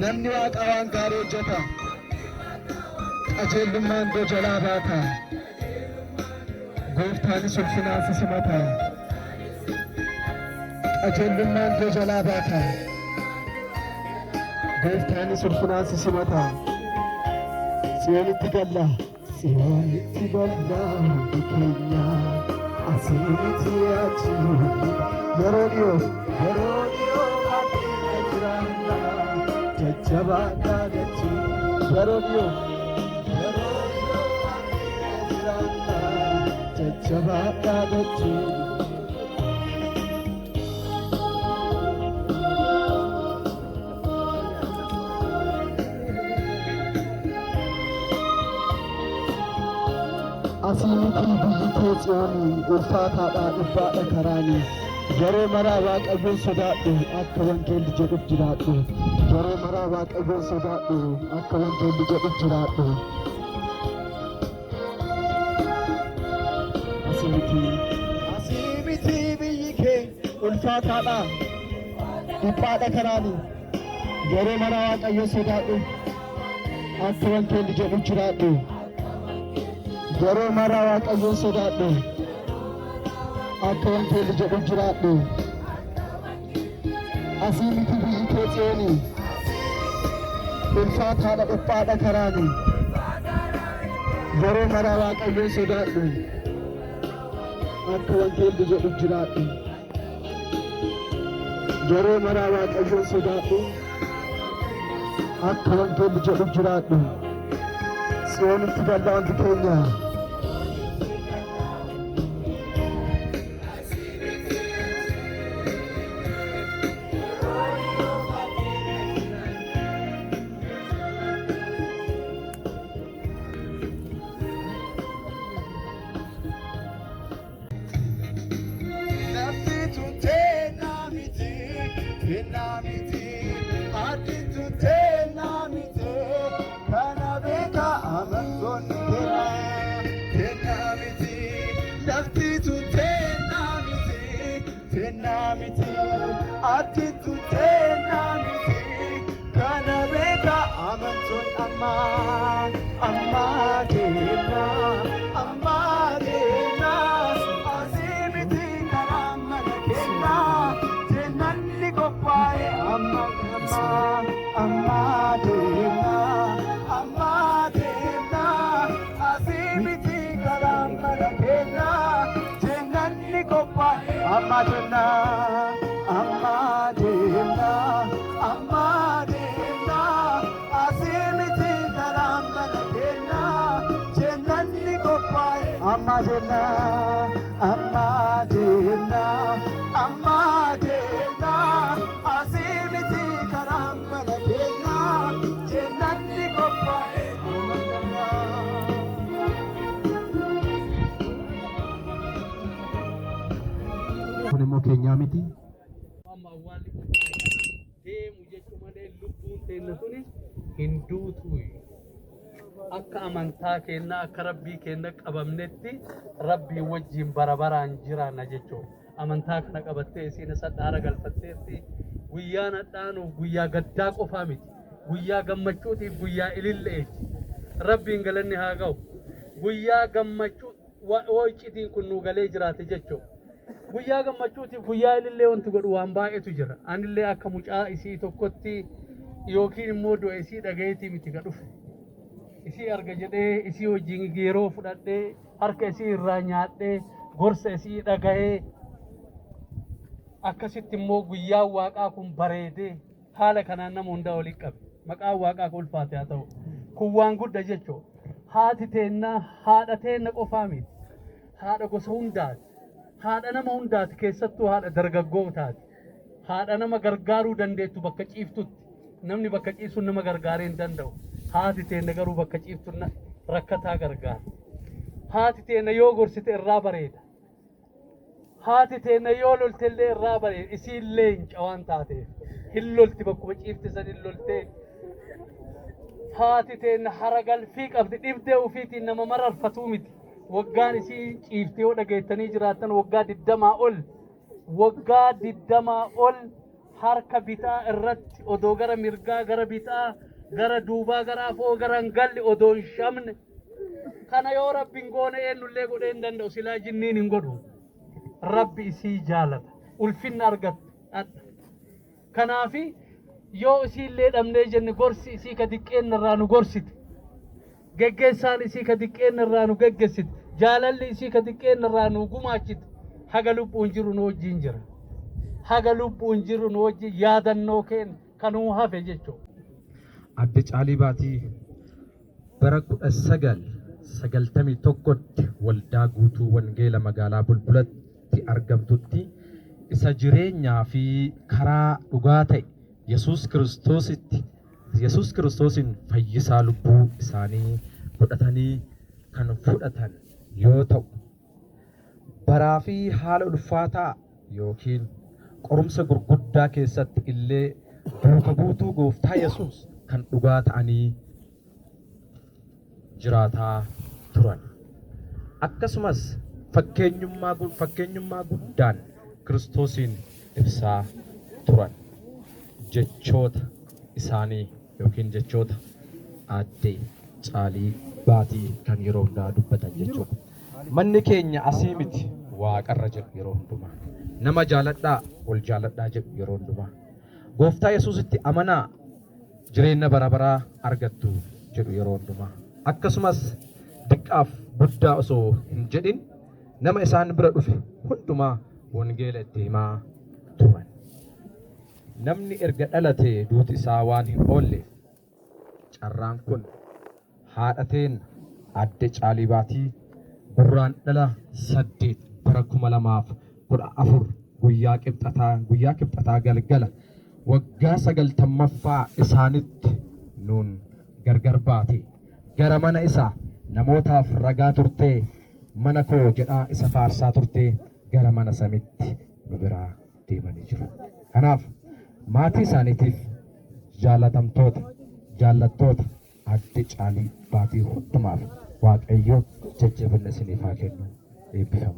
namni waaqa waan gaarii hojjeta qajeelummaan iddoo jalaa baata gooftaanis ulfinaan si simata qajeelummaan iddoo jalaa baata gooftaanis ulfinaan si simata siyoonitti galla siyoonitti galla hundi keenya asiinitti achi yeroo dhiyoo baadiyyaa jiraanna jajjabaadhaa gachi yeroo dhiyoo baadiyyaa jiraanna jajjabaadhaa gachi. Asiinitti biyyi kee Tsiyoonii ulfaataadhaa dhibbaadha karaanii yeroo maraa Waaqayyoon sodaadhu akka wangeelli jedhuuf jiraadhu yeroo maraa Waaqayyoon sodaadhu akka wangeelli jedhuuf jiraadhu. Asiinitti biyyi kee ulfaataadhaa dhibbaadha karaanii yeroo maraa Waaqayyoon sodaadhu akka wangeelli jedhuuf jiraadhu. yeroo maraa Waaqayyoon sodaadhu akka wangeelli jedhuuf jiraadhu. Asiinitti biyyi kee Tsiyoonii ulfaataadha dhiphaadha karaanii yeroo maraa Waaqayyoon sodaadhu akka wangeelli jedhuuf jiraadhu. yeroo maraa Waaqayyoon sodaadhu akka wangeelli jedhuuf jiraadhu. Tsiyoonitti galla hundi keenya kun immoo keenyaa miti. Amma awwaalli deemu jechuun malee lubbuun teenya suni hin duutu. Akka amantaa keenya akka rabbii keenya qabamnetti rabbii wajjin bara baraan jiraanna jechuudha. Amantaa kana qabattee isiin sadhaara galfatteetti guyyaa nadhaanuuf guyyaa gaddaa qofaa miti. Guyyaa gammachuutiif guyyaa ililleeti. Rabbiin galanni haa ga'u. Guyyaa gammachuu waa'iciitiin kun nu galee jiraate jechuudha. Guyyaa gammachuutiif guyyaa ilillee wanti godhu waan baay'eetu jira. Anillee akka mucaa isii tokkotti yookiin immoo du'a isii dhagayeetii miti ga dhufe. Isii arga jedhee isii wajjin geeroo fudhadhee harka isii irraa nyaadhee gorsa isii dhagahee akkasitti immoo guyyaan waaqaa kun bareedee haala kanaan nama hundaa waliin qabe. Maqaan waaqaa kun ulfaate haa ta'u. Kun waan guddaa jechuudha. Haati teennaa haadha teenna qofaa miti. Haadha gosa hundaati. Haadha nama hundaati keessattuu haadha dargaggootaati. Haadha nama gargaaruu dandeettu bakka ciiftutti. Namni bakka ciisuun nama gargaaree hin danda'u. Haati teenna garuu bakka ciiftuun rakkataa gargaara. Haati teenna yoo gorsite irraa bareeda. Haati teenna yoo lolte illee irraa bareeda. Isiin leenca waan taateef. Hin lolti bakkuma ciifte san hin loltee. Haati teenna hara galfii qabdi dhibdee ofiitiin nama mararfatuu miti. Waggaan isii ciiftee yoo dhageettanii jiraattan waggaa 20 ol. Waggaa 20 ol harka bitaa irratti odoo gara mirgaa gara bitaa gara duubaa gara afoo gara hangalli odoo hin shamne kana yoo rabbiin goone eenyullee godhee hin danda'u silaa jinniin hin godhu rabbi isii jaalata ulfinna argatta kanaafi yoo isiillee dhabnee jenne gorsi isii ka diqqeennarraa nu gorsite geggeessaan isii ka diqqeennarraa nu geggeessite jaalalli isii ka diqqeennarraa nu gumaachite haga lubbuun jiru nu wajjin jira haga lubbuun jiru nu wajjin yaadannoo keenya kanuu hafe jechuudha. Adde Caalii Baatii bara 1991tti waldaa guutuu wangeela magaalaa Bulbulatti argamtutti isa jireenyaa fi karaa dhugaa ta'e Yesuus Kiristoosin fayyisaa lubbuu isaanii fudhatanii kan fudhatan yoo ta'u baraa fi haala ulfaataa yookiin qorumsa gurguddaa keessatti illee duuka buutuu gooftaa Yesuus kan dhugaa ta'anii jiraataa turan. Akkasumas fakkeenyummaa guddaan Kiristoosin ibsaa turan. Jechoota isaanii yookiin jechoota Adde Caalii Baatii kan yeroo hundaa dubbatan jechuudha. Manni keenya asii miti waaqarra jedhu yeroo hundumaa. Nama jaaladhaa ol jaaladhaa jedhu yeroo hundumaa. Gooftaa Yesuusitti amanaa jireenya bara baraa argattu jedhu yeroo hundumaa. Akkasumas diqqaaf guddaa osoo hin jedhin nama isaan bira dhufe hundumaa wangeela itti himaa turan. Namni erga dhalatee duuti isaa waan hin oolle carraan kun haadhateen Adde Caalii Baatii gurraandhala 8 bara 2014 guyyaa qibxataa galgala waggaa 90ffaa isaanitti nuun gargar baate gara mana isaa namootaaf ragaa turtee mana koo jedhaa isa faarsaa turtee gara mana samitti nu biraa deemanii jiru. Kanaaf maatii isaaniitiif jaallattoota Adde Caalii Baatii hundumaaf Waaqayyo jajjabina isiniif haa kennu. Eebbifamaa.